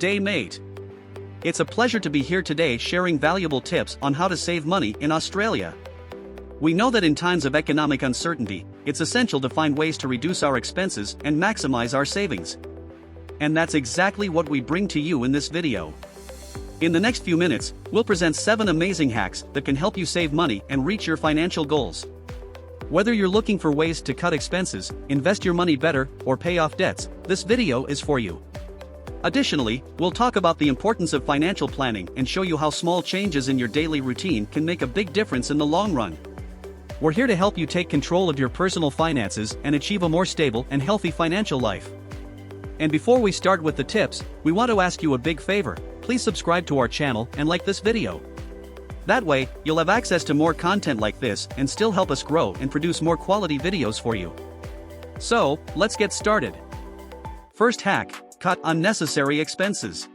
day mate. It's a pleasure to be here today sharing valuable tips on how to save money in Australia. We know that in times of economic uncertainty, it's essential to find ways to reduce our expenses and maximize our savings. And that's exactly what we bring to you in this video. In the next few minutes, we'll present 7 amazing hacks that can help you save money and reach your financial goals. Whether you're looking for ways to cut expenses, invest your money better, or pay off debts, this video is for you. Additionally, we'll talk about the importance of financial planning and show you how small changes in your daily routine can make a big difference in the long run. We're here to help you take control of your personal finances and achieve a more stable and healthy financial life. And before we start with the tips, we want to ask you a big favor. Please subscribe to our channel and like this video. That way, you'll have access to more content like this and still help us grow and produce more quality videos for you. So, let's get started. First hack, cut unnecessary expenses.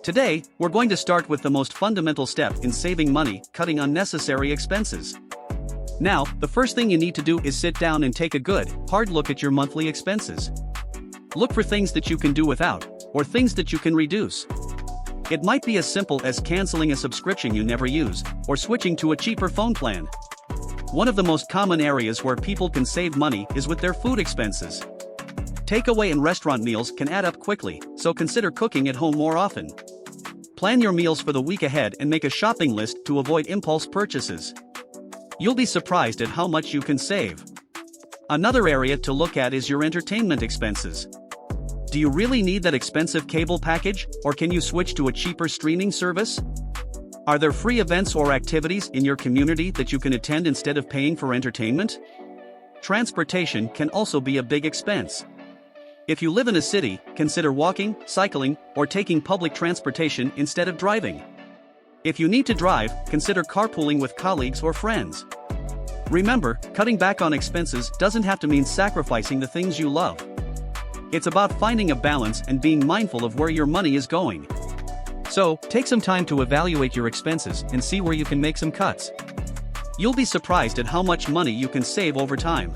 Today, we're going to start with the most fundamental step in saving money, cutting unnecessary expenses. Now, the first thing you need to do is sit down and take a good, hard look at your monthly expenses. Look for things that you can do without, or things that you can reduce. It might be as simple as canceling a subscription you never use, or switching to a cheaper phone plan. One of the most common areas where people can save money is with their food expenses. Takeaway and restaurant meals can add up quickly, so consider cooking at home more often. Plan your meals for the week ahead and make a shopping list to avoid impulse purchases. You'll be surprised at how much you can save. Another area to look at is your entertainment expenses. Do you really need that expensive cable package, or can you switch to a cheaper streaming service? Are there free events or activities in your community that you can attend instead of paying for entertainment? Transportation can also be a big expense. If you live in a city, consider walking, cycling, or taking public transportation instead of driving. If you need to drive, consider carpooling with colleagues or friends. Remember, cutting back on expenses doesn't have to mean sacrificing the things you love. It's about finding a balance and being mindful of where your money is going. So, take some time to evaluate your expenses and see where you can make some cuts. You'll be surprised at how much money you can save over time.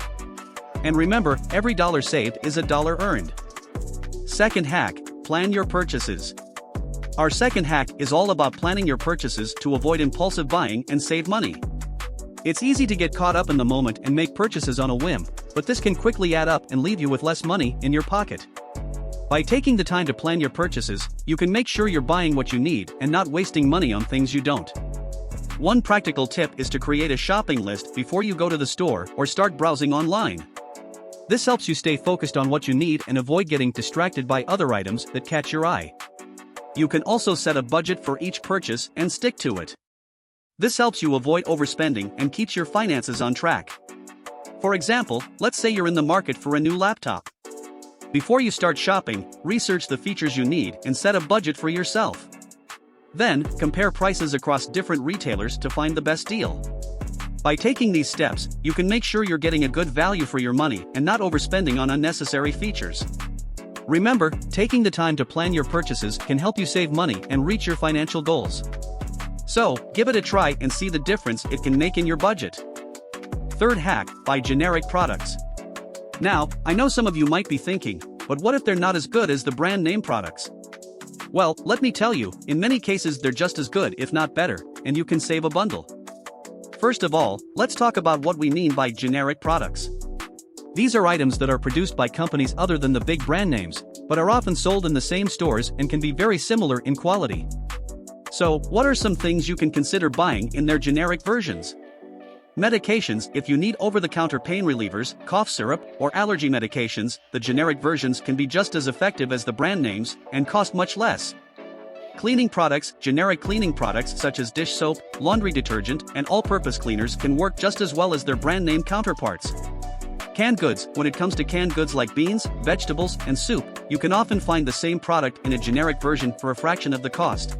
And remember, every dollar saved is a dollar earned. Second hack, plan your purchases. Our second hack is all about planning your purchases to avoid impulsive buying and save money. It's easy to get caught up in the moment and make purchases on a whim, but this can quickly add up and leave you with less money in your pocket. By taking the time to plan your purchases, you can make sure you're buying what you need and not wasting money on things you don't. One practical tip is to create a shopping list before you go to the store or start browsing online. This helps you stay focused on what you need and avoid getting distracted by other items that catch your eye. You can also set a budget for each purchase and stick to it. This helps you avoid overspending and keeps your finances on track. For example, let's say you're in the market for a new laptop. Before you start shopping, research the features you need and set a budget for yourself. Then, compare prices across different retailers to find the best deal. By taking these steps, you can make sure you're getting a good value for your money and not overspending on unnecessary features. Remember, taking the time to plan your purchases can help you save money and reach your financial goals. So, give it a try and see the difference it can make in your budget. Third hack, buy generic products. Now, I know some of you might be thinking, but what if they're not as good as the brand name products? Well, let me tell you, in many cases they're just as good if not better, and you can save a bundle. First of all, let's talk about what we mean by generic products. These are items that are produced by companies other than the big brand names, but are often sold in the same stores and can be very similar in quality. So, what are some things you can consider buying in their generic versions? Medications. If you need over-the-counter pain relievers, cough syrup, or allergy medications, the generic versions can be just as effective as the brand names and cost much less. Cleaning products. Generic cleaning products such as dish soap, laundry detergent, and all-purpose cleaners can work just as well as their brand name counterparts. Canned goods. When it comes to canned goods like beans, vegetables, and soup, you can often find the same product in a generic version for a fraction of the cost.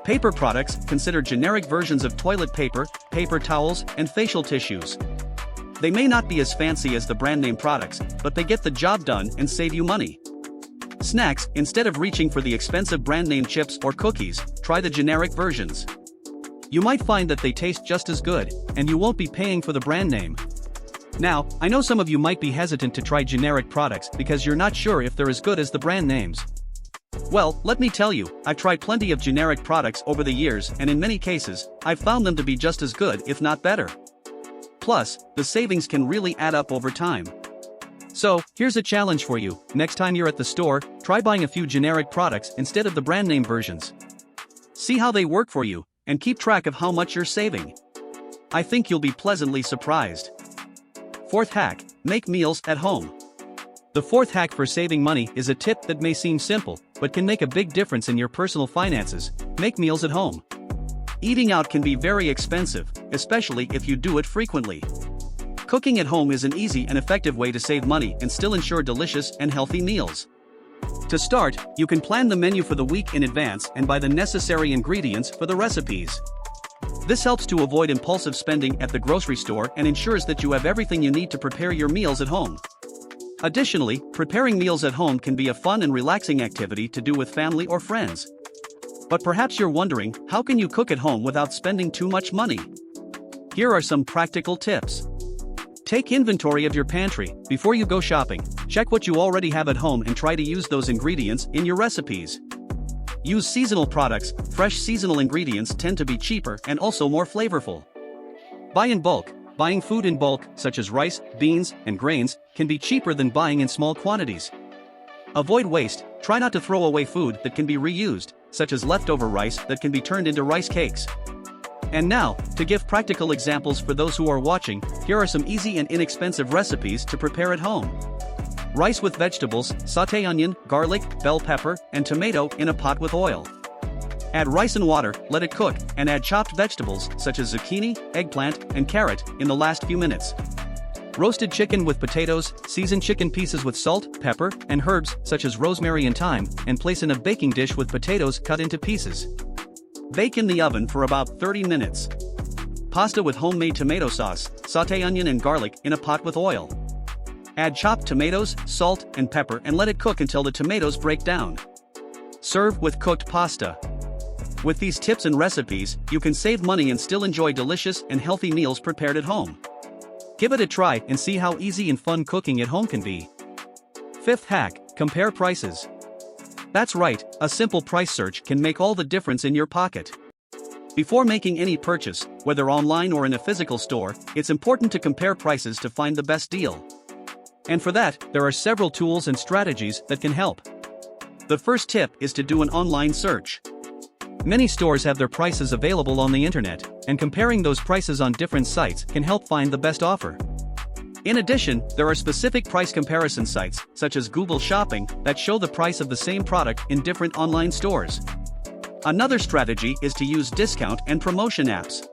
Paper products. Consider generic versions of toilet paper, paper towels, and facial tissues. They may not be as fancy as the brand name products, but they get the job done and save you money. Snacks. Instead of reaching for the expensive brand name chips or cookies, try the generic versions. You might find that they taste just as good, and you won't be paying for the brand name. Now, I know some of you might be hesitant to try generic products because you're not sure if they're as good as the brand names. Well, let me tell you, I've tried plenty of generic products over the years, and in many cases, I've found them to be just as good if not better. Plus, the savings can really add up over time. So, here's a challenge for you: next time you're at the store, try buying a few generic products instead of the brand name versions. See how they work for you, and keep track of how much you're saving. I think you'll be pleasantly surprised. Fourth hack: make meals at home. The fourth hack for saving money is a tip that may seem simple, but can make a big difference in your personal finances: make meals at home. Eating out can be very expensive, especially if you do it frequently. Cooking at home is an easy and effective way to save money and still ensure delicious and healthy meals. To start, you can plan the menu for the week in advance and buy the necessary ingredients for the recipes. This helps to avoid impulsive spending at the grocery store and ensures that you have everything you need to prepare your meals at home. Additionally, preparing meals at home can be a fun and relaxing activity to do with family or friends. But perhaps you're wondering, how can you cook at home without spending too much money? Here are some practical tips. Take inventory of your pantry. Before you go shopping, check what you already have at home and try to use those ingredients in your recipes. Use seasonal products. Fresh seasonal ingredients tend to be cheaper and also more flavorful. Buy in bulk. Buying food in bulk, such as rice, beans, and grains, can be cheaper than buying in small quantities. Avoid waste. Try not to throw away food that can be reused, such as leftover rice that can be turned into rice cakes. And now, to give practical examples for those who are watching, here are some easy and inexpensive recipes to prepare at home. Rice with vegetables: sauté onion, garlic, bell pepper, and tomato in a pot with oil. Add rice and water, let it cook, and add chopped vegetables such as zucchini, eggplant, and carrot in the last few minutes. Roasted chicken with potatoes: season chicken pieces with salt, pepper, and herbs such as rosemary and thyme, and place in a baking dish with potatoes cut into pieces. Bake in the oven for about 30 minutes. Pasta with homemade tomato sauce: sauté onion and garlic in a pot with oil. Add chopped tomatoes, salt, and pepper and let it cook until the tomatoes break down. Serve with cooked pasta. With these tips and recipes, you can save money and still enjoy delicious and healthy meals prepared at home. Give it a try and see how easy and fun cooking at home can be. Fifth hack: compare prices. That's right, a simple price search can make all the difference in your pocket. Before making any purchase, whether online or in a physical store, it's important to compare prices to find the best deal. And for that, there are several tools and strategies that can help. The first tip is to do an online search. Many stores have their prices available on the internet, and comparing those prices on different sites can help find the best offer. In addition, there are specific price comparison sites, such as Google Shopping, that show the price of the same product in different online stores. Another strategy is to use discount and promotion apps.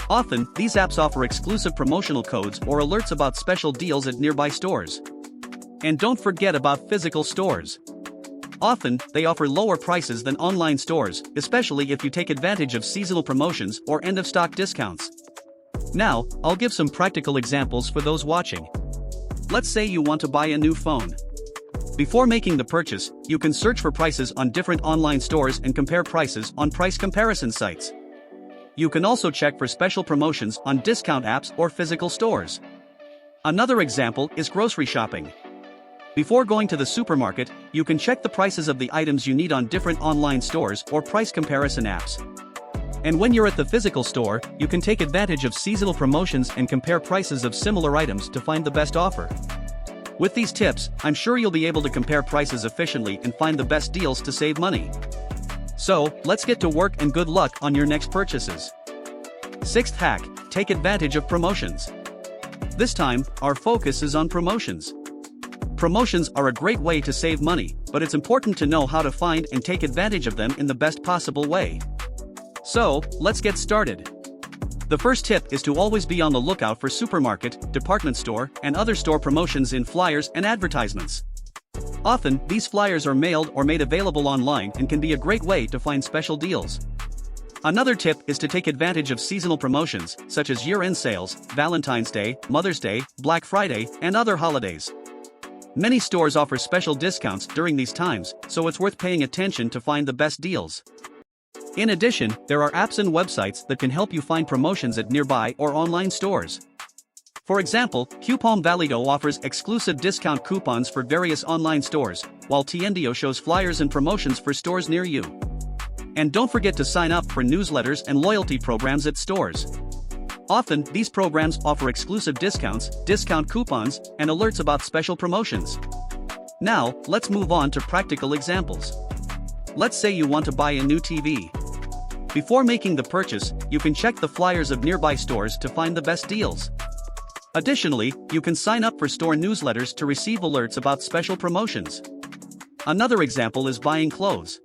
Often, these apps offer exclusive promotional codes or alerts about special deals at nearby stores. And don't forget about physical stores. Often, they offer lower prices than online stores, especially if you take advantage of seasonal promotions or end-of-stock discounts. Now, I'll give some practical examples for those watching. Let's say you want to buy a new phone. Before making the purchase, you can search for prices on different online stores and compare prices on price comparison sites. You can also check for special promotions on discount apps or physical stores. Another example is grocery shopping. Before going to the supermarket, you can check the prices of the items you need on different online stores or price comparison apps. And when you're at the physical store, you can take advantage of seasonal promotions and compare prices of similar items to find the best offer. With these tips, I'm sure you'll be able to compare prices efficiently and find the best deals to save money. So, let's get to work and good luck on your next purchases. Sixth hack: take advantage of promotions. This time, our focus is on promotions. Promotions are a great way to save money, but it's important to know how to find and take advantage of them in the best possible way. So, let's get started. The first tip is to always be on the lookout for supermarket, department store, and other store promotions in flyers and advertisements. Often, these flyers are mailed or made available online and can be a great way to find special deals. Another tip is to take advantage of seasonal promotions, such as year-end sales, Valentine's Day, Mother's Day, Black Friday, and other holidays. Many stores offer special discounts during these times, so it's worth paying attention to find the best deals. In addition, there are apps and websites that can help you find promotions at nearby or online stores. For example, Coupon Valido offers exclusive discount coupons for various online stores, while Tiendio shows flyers and promotions for stores near you. And don't forget to sign up for newsletters and loyalty programs at stores. Often, these programs offer exclusive discounts, discount coupons, and alerts about special promotions. Now, let's move on to practical examples. Let's say you want to buy a new TV. Before making the purchase, you can check the flyers of nearby stores to find the best deals. Additionally, you can sign up for store newsletters to receive alerts about special promotions. Another example is buying clothes.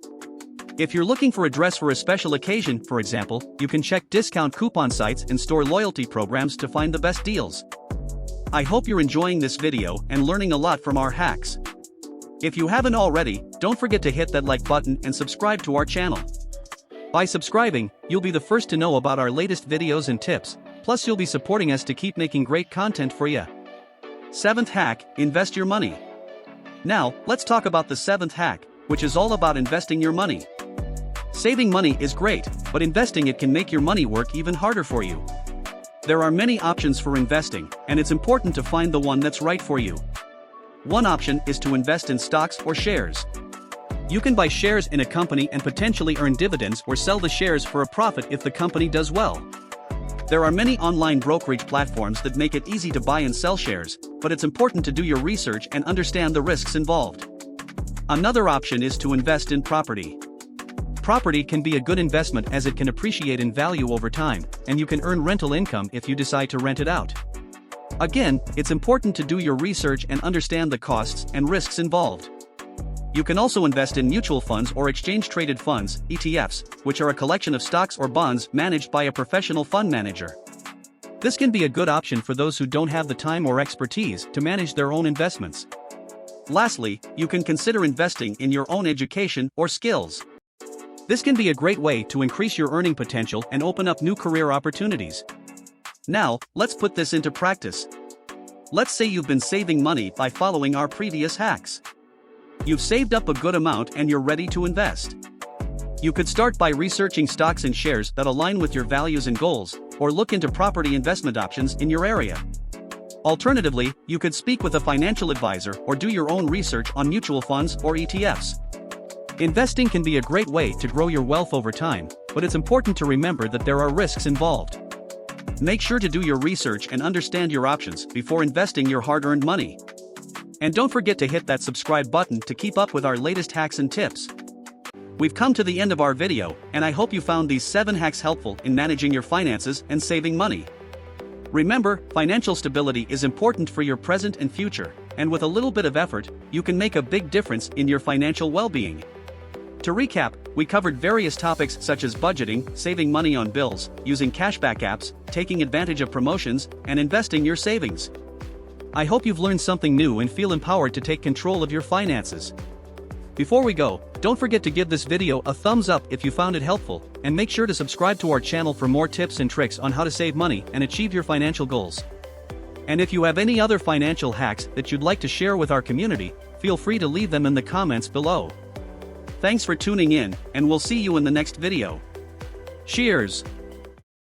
If you're looking for a dress for a special occasion, for example, you can check discount coupon sites and store loyalty programs to find the best deals. I hope you're enjoying this video and learning a lot from our hacks. If you haven't already, don't forget to hit that like button and subscribe to our channel. By subscribing, you'll be the first to know about our latest videos and tips, plus you'll be supporting us to keep making great content for you. 7th hack, invest your money. Now, let's talk about the 7th hack, which is all about investing your money. Saving money is great, but investing it can make your money work even harder for you. There are many options for investing, and it's important to find the one that's right for you. One option is to invest in stocks or shares. You can buy shares in a company and potentially earn dividends or sell the shares for a profit if the company does well. There are many online brokerage platforms that make it easy to buy and sell shares, but it's important to do your research and understand the risks involved. Another option is to invest in property. Property can be a good investment as it can appreciate in value over time, and you can earn rental income if you decide to rent it out. Again, it's important to do your research and understand the costs and risks involved. You can also invest in mutual funds or exchange-traded funds, ETFs, which are a collection of stocks or bonds managed by a professional fund manager. This can be a good option for those who don't have the time or expertise to manage their own investments. Lastly, you can consider investing in your own education or skills. This can be a great way to increase your earning potential and open up new career opportunities. Now, let's put this into practice. Let's say you've been saving money by following our previous hacks. You've saved up a good amount and you're ready to invest. You could start by researching stocks and shares that align with your values and goals, or look into property investment options in your area. Alternatively, you could speak with a financial advisor or do your own research on mutual funds or ETFs. Investing can be a great way to grow your wealth over time, but it's important to remember that there are risks involved. Make sure to do your research and understand your options before investing your hard-earned money. And don't forget to hit that subscribe button to keep up with our latest hacks and tips. We've come to the end of our video, and I hope you found these 7 hacks helpful in managing your finances and saving money. Remember, financial stability is important for your present and future, and with a little bit of effort, you can make a big difference in your financial well-being. To recap, we covered various topics such as budgeting, saving money on bills, using cashback apps, taking advantage of promotions, and investing your savings. I hope you've learned something new and feel empowered to take control of your finances. Before we go, don't forget to give this video a thumbs up if you found it helpful, and make sure to subscribe to our channel for more tips and tricks on how to save money and achieve your financial goals. And if you have any other financial hacks that you'd like to share with our community, feel free to leave them in the comments below. Thanks for tuning in, and we'll see you in the next video. Cheers!